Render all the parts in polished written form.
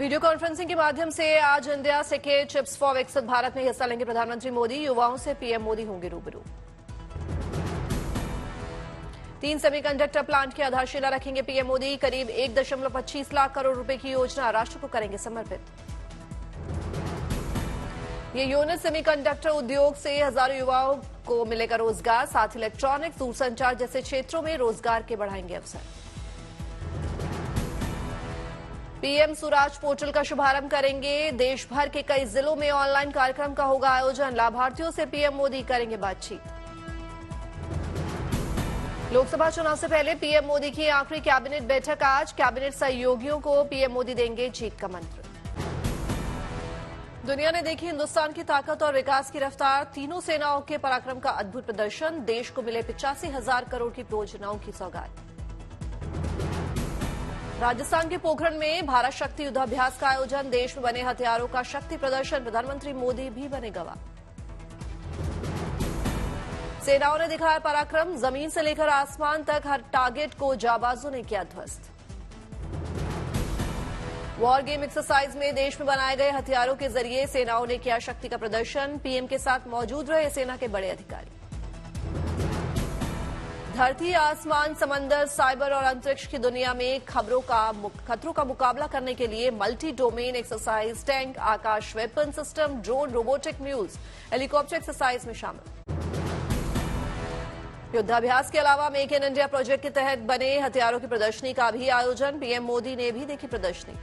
Video conferencing के माध्यम से आज इंडिया सेके चिप्स फॉर विकसित भारत में हिस्सा लेंगे प्रधानमंत्री मोदी। युवाओं से पीएम मोदी होंगे रूबरू। 3 सेमीकंडक्टर प्लांट की आधारशिला रखेंगे पीएम मोदी। करीब 1.25 लाख करोड़ रुपए की योजना राष्ट्र को करेंगे समर्पित। ये यूनिट सेमीकंडक्टर उद्योग से हजारों युवाओं को मिलेगा रोजगार, साथ इलेक्ट्रॉनिक्स, दूरसंचार जैसे क्षेत्रों में रोजगार के बढ़ाएंगे अवसर। पीएम स्वराज पोर्टल का शुभारंभ करेंगे। देश भर के कई जिलों में ऑनलाइन कार्यक्रम का होगा आयोजन। लाभार्थियों से पीएम मोदी करेंगे बातचीत। लोकसभा चुनाव से पहले पीएम मोदी की आखिरी कैबिनेट बैठक आज। कैबिनेट सहयोगियों को पीएम मोदी देंगे जीत का मंत्र। दुनिया ने देखी हिंदुस्तान की ताकत और विकास की रफ्तार। तीनों सेनाओं के पराक्रम का अद्भुत प्रदर्शन। देश को मिले 85,000 करोड़ की परियोजनाओं की सौगात। राजस्थान के पोखरण में भारत शक्ति युद्धाभ्यास का आयोजन। देश में बने हथियारों का शक्ति प्रदर्शन। प्रधानमंत्री मोदी भी बने गवाह। सेनाओं ने दिखाया पराक्रम। जमीन से लेकर आसमान तक हर टारगेट को जाबाजों ने किया ध्वस्त। वॉर गेम एक्सरसाइज में देश में बनाए गए हथियारों के जरिए सेनाओं ने किया शक्ति का प्रदर्शन। पीएम के साथ मौजूद रहे सेना के बड़े अधिकारी। धरती, आसमान, समंदर, साइबर और अंतरिक्ष की दुनिया में खतरों का मुकाबला करने के लिए multi domain exercise, tank, Akash weapon system, drone, robotic mules, helicopter exercise में शामिल। युद्धाभ्यास के अलावा मेक इन इंडिया प्रोजेक्ट के तहत बने हथियारों की प्रदर्शनी का भी आयोजन। पीएम मोदी ने भी देखी प्रदर्शनी।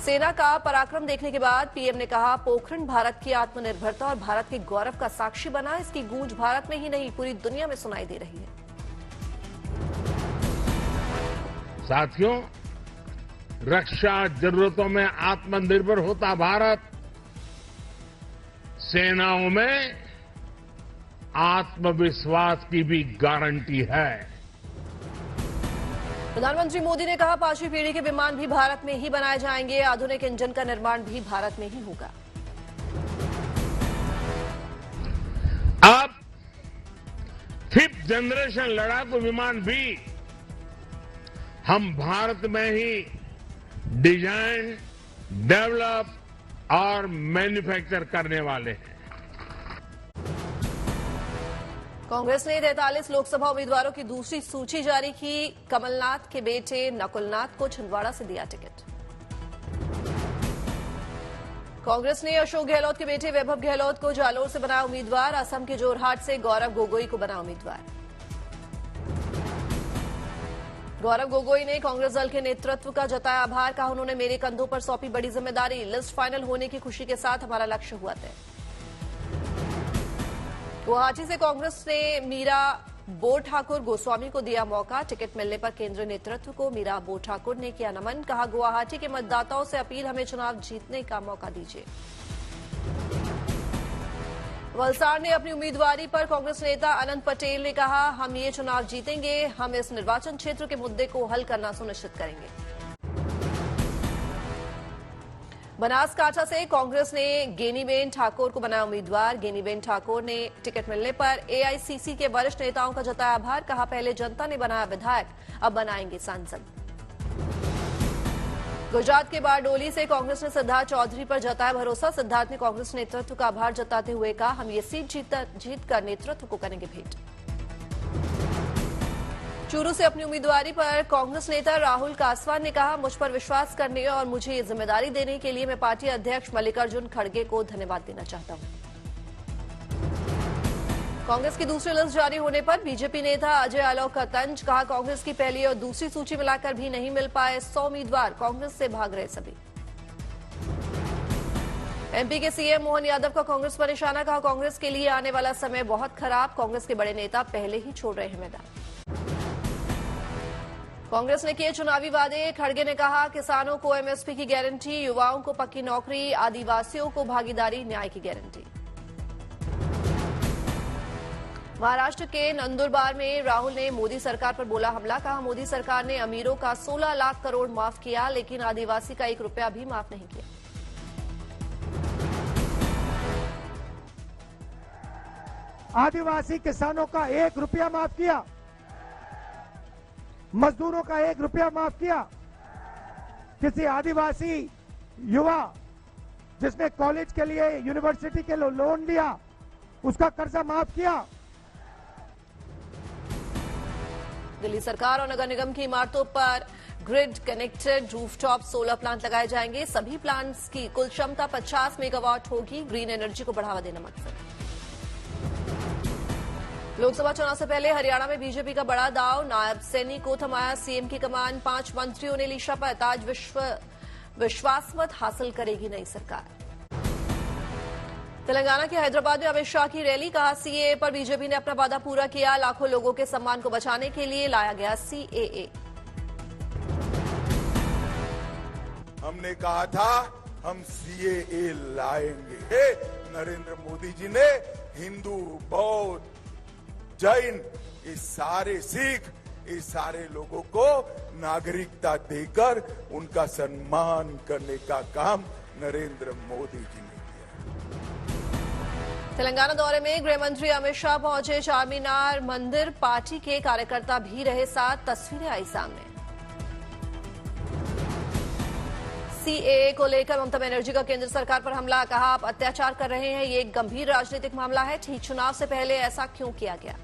सेना का पराक्रम देखने के बाद पीएम ने कहा, पोखरण भारत की आत्मनिर्भरता और भारत के गौरव का साक्षी बना। इसकी गूंज भारत में ही नहीं पूरी दुनिया में सुनाई दे रही है। साथियों, रक्षा जरूरतों में आत्मनिर्भर होता भारत सेनाओं में आत्मविश्वास की भी गारंटी है। प्रधानमंत्री मोदी ने कहा, 5वीं पीढ़ी के विमान भी भारत में ही बनाए जाएंगे। आधुनिक इंजन का निर्माण भी भारत में ही होगा। अब 5th जनरेशन लड़ाकू विमान भी हम भारत में ही डिजाइन, डेवलप और मैन्युफैक्चर करने वाले हैं। कांग्रेस ने 43 लोकसभा उम्मीदवारों की दूसरी सूची जारी की। कमलनाथ के बेटे नकुलनाथ को छिंदवाड़ा से दिया टिकट। कांग्रेस ने अशोक गहलोत के बेटे वैभव गहलोत को जालोर से बनाया उम्मीदवार। असम के जोरहाट से गौरव गोगोई को बनाया उम्मीदवार। गौरव गोगोई ने कांग्रेस दल के नेतृत्व का जताया आभार। कहा, उन्होंने मेरे कंधों पर सौंपी बड़ी जिम्मेदारी। लिस्ट फाइनल होने की खुशी के साथ हमारा लक्ष्य हुआ तय। गुवाहाटी से कांग्रेस ने मीरा बो ठाकुर गोस्वामी को दिया मौका। टिकट मिलने पर केंद्रीय नेतृत्व को मीरा बो ठाकुर ने किया नमन। कहा, गुवाहाटी के मतदाताओं से अपील, हमें चुनाव जीतने का मौका दीजिए। वलसाड़ ने अपनी उम्मीदवारी पर कांग्रेस नेता अनंत पटेल ने कहा, हम ये चुनाव जीतेंगे। हम इस निर्वाचन क्षेत्र के मुद्दे को हल करना सुनिश्चित करेंगे। बनासकांठा से कांग्रेस ने गेनीबेन ठाकुर को बनाया उम्मीदवार। गेनीबेन ठाकुर ने टिकट मिलने पर एआईसीसी के वरिष्ठ नेताओं का जताया आभार। कहा, पहले जनता ने बनाया विधायक, अब बनाएंगे सांसद। गुजरात के बारडोली से कांग्रेस ने सिद्धार्थ चौधरी पर जताया भरोसा। सिद्धार्थ ने कांग्रेस नेतृत्व का आभार जताते हुए कहा, हम ये सीट जीतकर नेतृत्व को करेंगे भेंट। चूरू से अपनी उम्मीदवारी पर कांग्रेस नेता राहुल कासवान ने कहा, मुझ पर विश्वास करने और मुझे ये जिम्मेदारी देने के लिए मैं पार्टी अध्यक्ष मल्लिकार्जुन खड़गे को धन्यवाद देना चाहता हूं। कांग्रेस की दूसरी लिस्ट जारी होने पर बीजेपी नेता अजय आलोक का तंज। कहा, कांग्रेस की पहली और दूसरी सूची मिलाकर भी नहीं मिल पाए 100 उम्मीदवार। कांग्रेस से भाग रहे सभी। एमपी के सीएम मोहन यादव का कांग्रेस पर निशाना। कहा, कांग्रेस के लिए आने वाला समय बहुत खराब। कांग्रेस के बड़े नेता पहले ही छोड़ रहे हैं मैदान। कांग्रेस ने किए चुनावी वादे। खड़गे ने कहा, किसानों को एमएसपी की गारंटी, युवाओं को पक्की नौकरी, आदिवासियों को भागीदारी, न्याय की गारंटी। महाराष्ट्र के नंदुरबार में राहुल ने मोदी सरकार पर बोला हमला। कहा, मोदी सरकार ने अमीरों का 16 लाख करोड़ माफ किया, लेकिन आदिवासी का 1 रुपया भी माफ नहीं किया। आदिवासी किसानों का 1 रुपया माफ किया, मजदूरों का 1 रुपया माफ किया, किसी आदिवासी युवा जिसने कॉलेज के लिए, यूनिवर्सिटी के लिए लोन लिया, उसका कर्जा माफ किया। दिल्ली सरकार और नगर निगम की इमारतों पर grid connected rooftop solar plant लगाए जाएंगे। सभी प्लांट्स की कुल क्षमता 50 मेगावाट होगी। ग्रीन एनर्जी को बढ़ावा देना मकसद। लोकसभा चुनाव से पहले हरियाणा में बीजेपी का बड़ा दांव। नायब सैनी को थमाया सीएम की कमान। 5 मंत्रियों ने ली शपथ। आज विश्वास मत हासिल करेगी नई सरकार। तेलंगाना के हैदराबाद में अमित शाह की रैली। कहा सीएए पर बीजेपी ने अपना वादा पूरा किया। लाखों लोगों के सम्मान को बचाने के लिए लाया गया सीएए। हमने कहा था हम सीएए लाएंगे। नरेंद्र मोदी जी ने हिंदू, बौद्ध, जैन, इस सारे सिख, इस सारे लोगों को नागरिकता देकर उनका सम्मान करने का काम नरेंद्र मोदी जी ने किया। तेलंगाना दौरे में गृह मंत्री अमित शाह पहुंचे। चारमीनार मंदिर पार्टी के कार्यकर्ता भी रहे साथ। तस्वीरें आई सामने। सीएए को लेकर ममता बनर्जी का केंद्र सरकार पर हमला। कहा आप अत्याचार कर रहे हैं, ये एक गंभीर राजनीतिक मामला है। ठीक चुनाव से पहले ऐसा क्यों किया गया?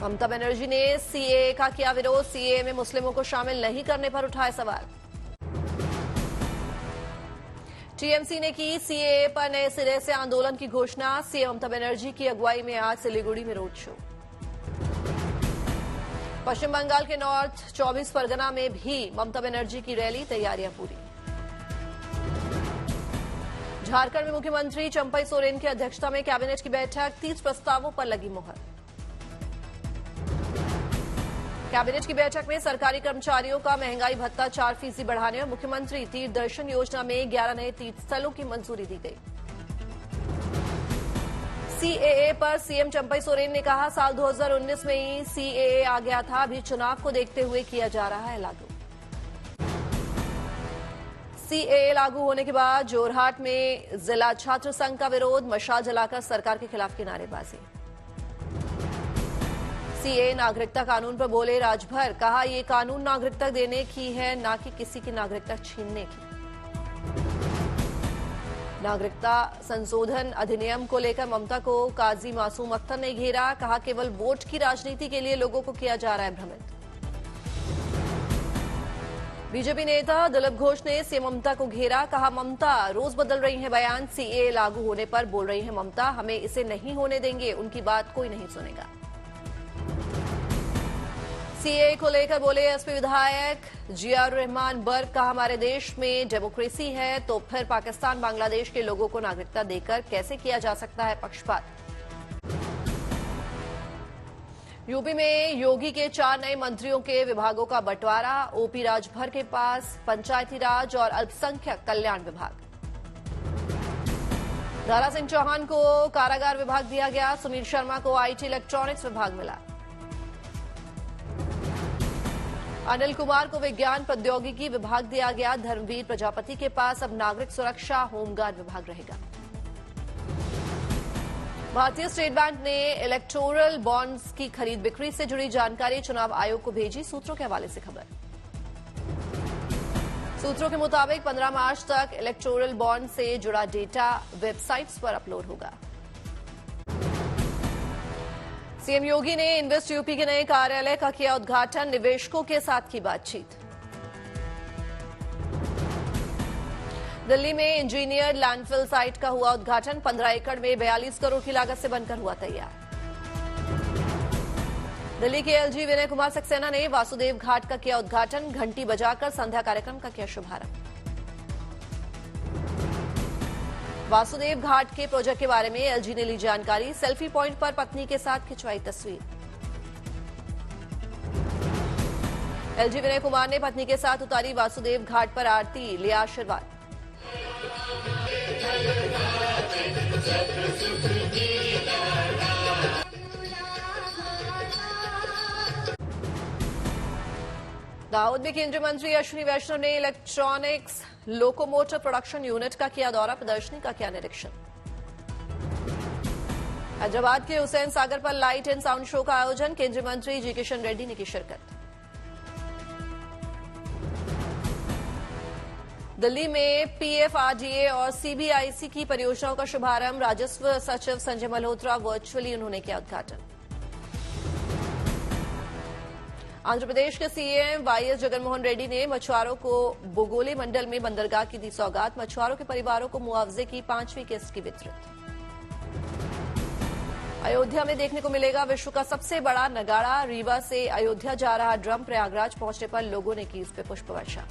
ममता बनर्जी ने सीएए का किया विरोध। सीएए में मुस्लिमों को शामिल नहीं करने पर उठाए सवाल। टीएमसी ने की सीएए पर नए सिरे से आंदोलन की घोषणा। सीएम ममता बनर्जी की अगुवाई में आज सिलीगुड़ी में रोड शो। पश्चिम बंगाल के नॉर्थ 24 परगना में भी ममता बनर्जी की रैली। तैयारियां पूरी। झारखंड में मुख्यमंत्री चंपई सोरेन की अध्यक्षता में कैबिनेट की बैठक। 30 प्रस्तावों पर लगी मुहर। कैबिनेट की बैठक में सरकारी कर्मचारियों का महंगाई भत्ता 4% बढ़ाने और मुख्यमंत्री तीर्थ दर्शन योजना में 11 नए तीर्थ स्थलों की मंजूरी दी गई। सीएए पर सीएम चंपई सोरेन ने कहा साल 2019 में ही सीएए आ गया था, अभी चुनाव को देखते हुए किया जा रहा है लागू। सीएए लागू होने के बाद जोरहाट में जिला छात्र संघ का विरोध। मशाल जलाकर सरकार के खिलाफ की नारेबाजी। सीएए नागरिकता कानून पर बोले राजभर। कहा ये कानून नागरिकता देने की है, ना कि किसी की नागरिकता छीनने की। नागरिकता संशोधन अधिनियम को लेकर ममता को काजी मासूम अख्तर ने घेरा। कहा केवल वोट की राजनीति के लिए लोगों को किया जा रहा है भ्रमित। बीजेपी नेता दिलीप घोष ने सीएम ममता को घेरा। कहा ममता रोज बदल रही हैं बयान। सीएए लागू होने पर बोल रही हैं ममता, हमें इसे नहीं होने देंगे, उनकी बात कोई नहीं सुनेगा। सीएए को लेकर बोले एसपी विधायक जियाउर रहमान बर्क। कहा हमारे देश में डेमोक्रेसी है तो फिर पाकिस्तान बांग्लादेश के लोगों को नागरिकता देकर कैसे किया जा सकता है पक्षपात। यूपी में योगी के 4 नए मंत्रियों के विभागों का बंटवारा। ओपी राजभर के पास पंचायती राज और अल्पसंख्यक कल्याण विभाग। दारा सिंह चौहान को कारागार विभाग दिया गया। सुनील शर्मा को आईटी इलेक्ट्रॉनिक्स विभाग मिला। अनिल कुमार को विज्ञान प्रौद्योगिकी विभाग दिया गया। धर्मवीर प्रजापति के पास अब नागरिक सुरक्षा होमगार्ड विभाग रहेगा। भारतीय स्टेट बैंक ने इलेक्टोरल बॉन्ड्स की खरीद बिक्री से जुड़ी जानकारी चुनाव आयोग को भेजी। सूत्रों के हवाले से खबर। सूत्रों के मुताबिक 15 मार्च तक इलेक्टोरल बॉन्ड से जुड़ा डेटा वेबसाइट्स पर अपलोड होगा। सीएम योगी ने इन्वेस्ट यूपी के नए कार्यालय का किया उद्घाटन। निवेशकों के साथ की बातचीत। दिल्ली में इंजीनियर्ड लैंडफिल साइट का हुआ उद्घाटन। 15 एकड़ में 42 करोड़ की लागत से बनकर हुआ तैयार। दिल्ली के एलजी विनय कुमार सक्सेना ने वासुदेव घाट का किया उद्घाटन। घंटी बजाकर संध्या कार्यक्रम का किया शुभारंभ। वासुदेव घाट के प्रोजेक्ट के बारे में एलजी ने ली जानकारी। सेल्फी पॉइंट पर पत्नी के साथ खिंचवाई तस्वीर। एलजी विनय कुमार ने पत्नी के साथ उतारी वासुदेव घाट पर आरती, लिया आशीर्वाद। दाहोद में केंद्रीय मंत्री अश्विनी वैष्णव ने इलेक्ट्रॉनिक्स लोकोमोटर प्रोडक्शन यूनिट का किया दौरा। प्रदर्शनी का किया निरीक्षण। हैदराबाद के हुसैन सागर पर लाइट एंड साउंड शो का आयोजन। केंद्रीय मंत्री जी किशन रेड्डी ने की शिरकत। दिल्ली में पीएफआरडीए और सीबीआईसी की परियोजनाओं का शुभारंभ राजस्व सचिव संजय मल्होत्रा वर्चुअली उन्होंने किया उद्घाटन। आंध्र प्रदेश के सीएम वाईएस जगनमोहन रेड्डी ने मछुआरों को बोगोले मंडल में बंदरगाह की दी सौगात। मछुआरों के परिवारों को मुआवजे की 5वीं किस्त की वितरित। अयोध्या में देखने को मिलेगा विश्व का सबसे बड़ा नगाड़ा। रीवा से अयोध्या जा रहा ड्रम प्रयागराज पहुंचने पर लोगों ने की इस पर पुष्प वर्षा।